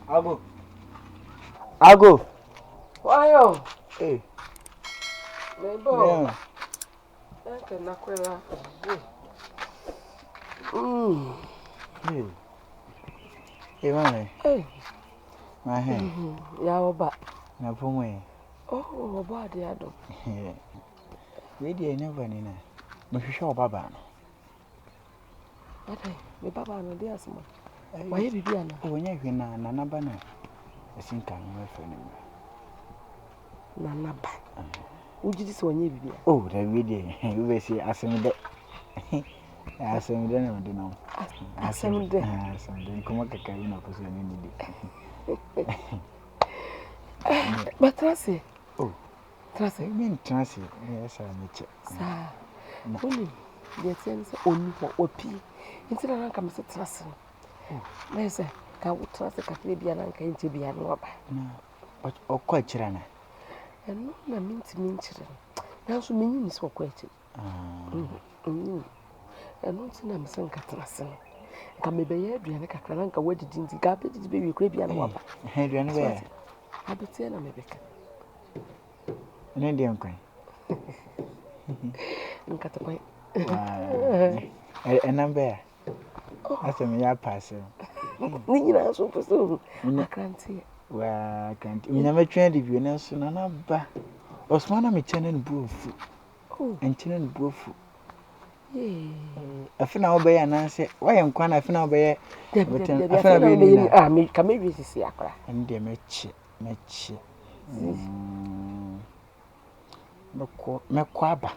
I'll go. Why, oh? Hey. Neighbor. That's a knuckle. Hey, man. Hey. My hand. Yeah, back. No, for me. Oh, body, I don't. Lady, never knew. Must show Baba. Okay, my papa, no dear, some. Why, you be an when you're Nana Banner? I think I'm my friend. Nana. Would you just want you be? Oh, the video. You will see, ask him that. Ask him, then I don't know. Ask him, then come up a carrying of us in the But Tracy, oh, Tracy, I mean, Tracy, yes, I meet you. Sir, only the sense only for pee. Instead of come to Tracy. I say, can we trust a Caribbean and can to be an robber? No, but quite chirana. And no, I mean to mean children. Now, so mean is for question. And not in a son Catrasan. Come be a Bianca Cranka, what did you garbage to be Caribbean robber? Henry and where? I be saying I'm a baker. An Indian coin. And cut away. And I'm there. That's a mere passer. Nina, so pursue. I can't see. Well, I can't. You never trained if you know soon enough. Osman, I'm a tenant booth. Oh, and tenant booth. I feel now by an answer. Why am I feel now by a me come maybe see a crack. And dear Metch. Mequaba.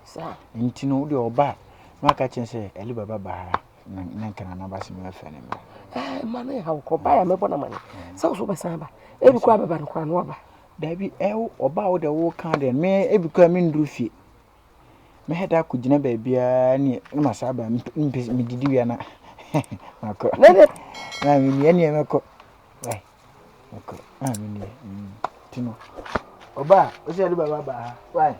Sir, into no your back. My catching say, Alibaba, Nankan and Abbas, my friend. Money, how could buy a money? So, by Samba, every quabba and Quanwaba. Debbie, or bow the war card and may every coming do feet. Me head I could never be a near Masaba, me did you and I could. I mean, any Mako. Why? I mean, Tino. Oba, what's your Baba? Why?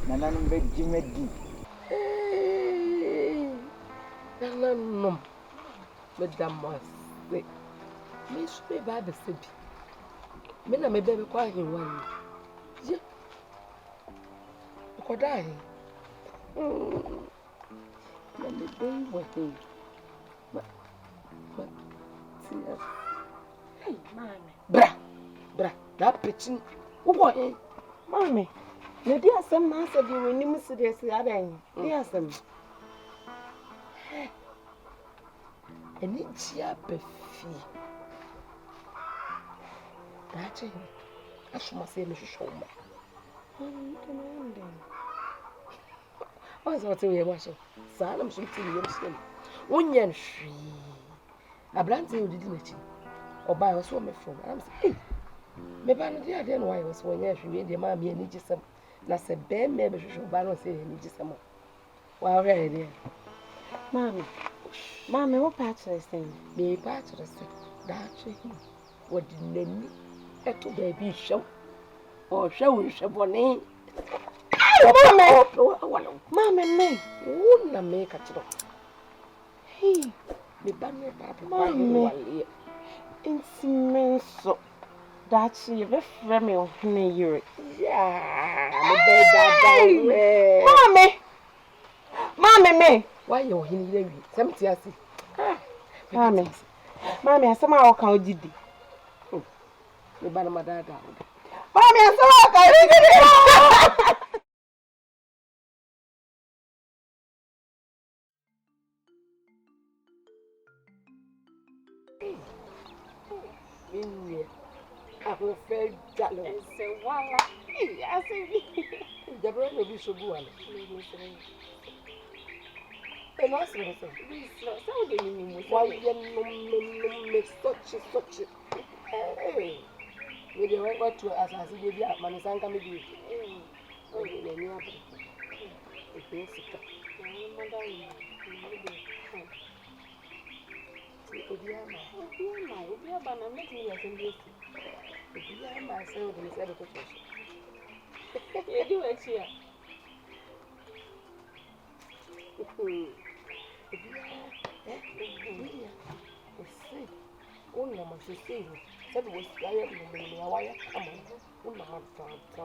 Nanam veggie meddi. Nanam. Madam was sick. Miss me by the city. Mina may be quite in one. Yeah. Could die. Let me be with him. But, hey, mammy. Bra, that pitching. Who boy? Mammy. The dear some master you will name serious other. Dear some. And it's your beefy. That's it. I should must say, Mrs. Shomer. What's what you watch? Salam should tell you. Onion free. A brand you didn't it. Or buy us one from. I'm saying, maybe I didn't know why I was 1 year. She made the mammy and need some. That's a bear, maybe she should buy say need some. Well, really, Mammy, what patch is thing? Be patch of the thing. That's it. What did they need? To baby show or show you bonnet. Mama me. Wona me ka chiro. Hey, me ba me ba pa wale. Intimenso. That's you be frame me ohne yire. Yeah, me be da. Mama me. Why you ohne yire wi? Samti ase. Mama, asama o kan ojidi. Me ba na madada. Mama, asama o kan ojidi. Aku fẹ́ jalo. Ese wala. Ase. Jabro no bi so bu wala. E no asere so. So de ni mu. Why you no make such. Hey. We dey work to asasi baby manisanka me bi. Oh, ni ni abu. E pe sika. Obiama na make me attend Obiama say we dey say the church. You do it here. Una ma se sei. Sabe o que é no wire? Una ma tá. Tá.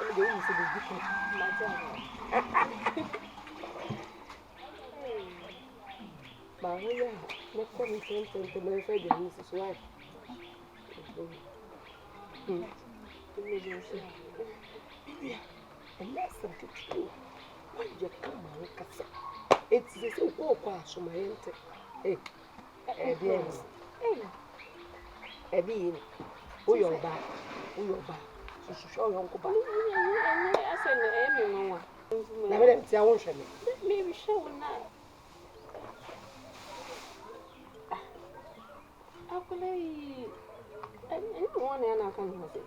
Eu dei isso de bico. Mas olha, não come tanto, não faz de isso, só é. Nessa que tu, olha como é que it's the same walk as my ente. Eh, bien. Bien. Uyoba. So show your uncle back. I said, no, no. Never let me won't show me. Maybe show now. I anyone and I can have it.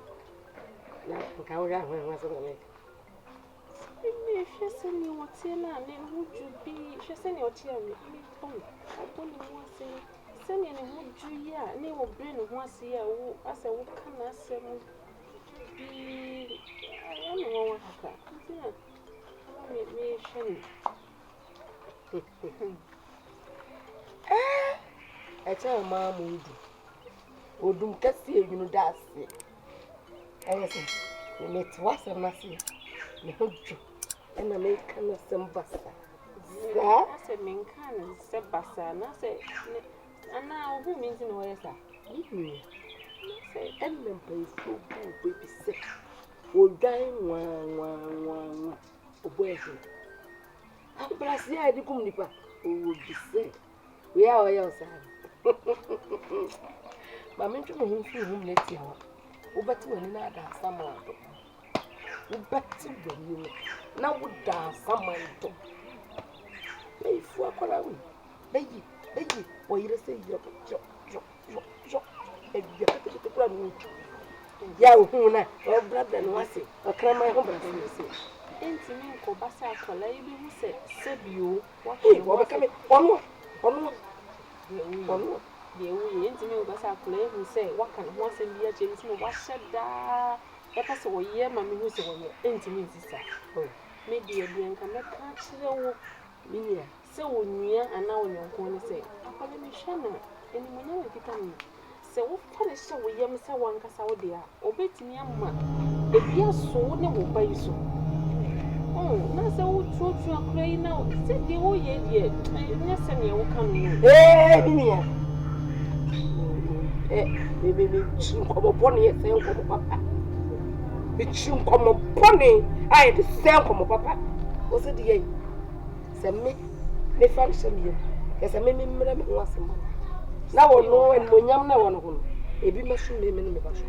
Now, how that one was on the lake. If you send me what's in and would you be? She send your chair. Send me would you, yeah, and they will bring once a year. I said, what can I say? I don't know what happened. I tell Mamma, Odum Cassie, you know that's it. I say, you met was a massive. And I make some basta. I said, men can say basta, and I said, and now who means in way, sir? Say, and then play so good, baby sick. Or dying one, away. But I see I did come nipper, who would be sick. We are outside. Mamma, who flew home next year. Oh, but when another summer. We better when you now would die someone to pay for a color. Baby, or you say you're and you have to get the ground. Yahoo, or brother, and was it? Or cry my home. Intimate Cobassa, Colby, who said, said you, what are coming? One more. The intimate Bassa Clay who say, what can once a year James what said that? Let us all year, mammy, who said, intimate sister. Oh, maybe a being come back, Minia, so near and now your corner say, I'll let me shanna, and you never get me. So, what punish so we yam say one casaw dear, obey to me, mamma. If you are so, never buy you so. Oh, that's a old truth you are crying now. Said the whole year, yes, and you will come. Eh, Minia. Maybe come upon you, say, Papa. It's you come upon me. I had to sell come Papa. What's it the send me, they function you. Yes, I made me once a month. Now, no, and when yam now on home, a be machine me in the bash.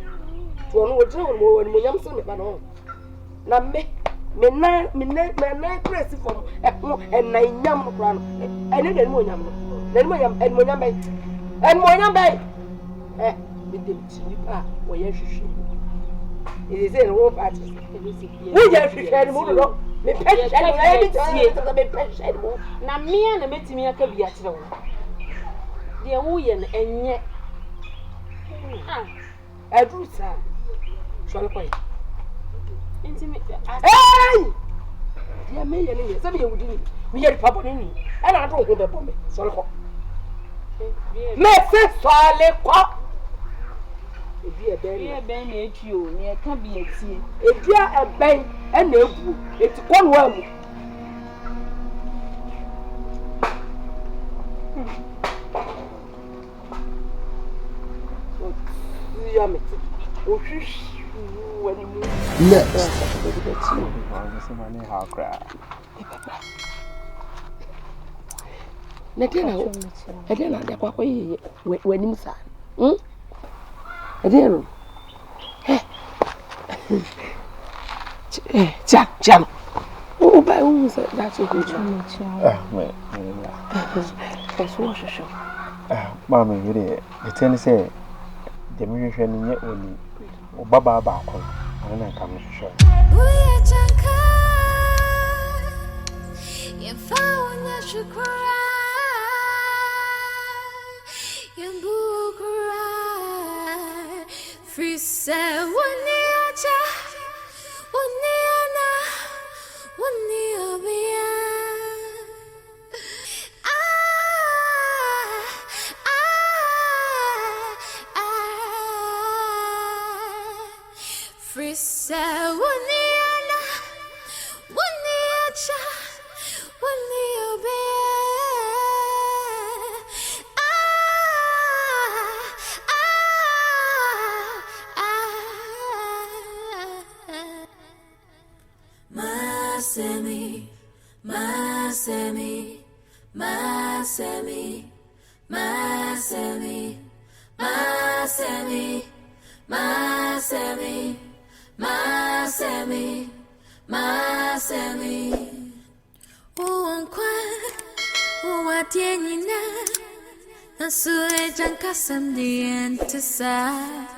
To an old John, when we yam some about home. Now, me na press from and na yam run. I need more yam. Then when yam and when yam and when yam by. With the chilipa, where you should. It is in rope at it. We just shared more. Me pet and more. Now, me and a met me a caveat. Dear William, and yet. Edrusa. Shall I? Intimate. Hey! Dear me, and some of you didn't. Me, a papa, and I don't know about me. Shall I? Messi Swale. Ebi ben etu o ne ka bi etie ebi ben e na ebu eti kwonu amu ya me o hwihwu wani mu Next. Money how cry. na tena ya kwa yi wani musa Adeno. Cham. Oh, by whom said that's a good child. Mammy, you did. The ten say the mission yet only Baba Bacon, and I come to show. You found that you cry. You cry. Free say one niacha, one niana, one niobia. Free say one niana, one niacha, one niobia. Masemi, Masemi, Masemi, Masemi, Masemi, Masemi, Masemi, Masemi. Uwa tienina, nasule jankasam di entesa.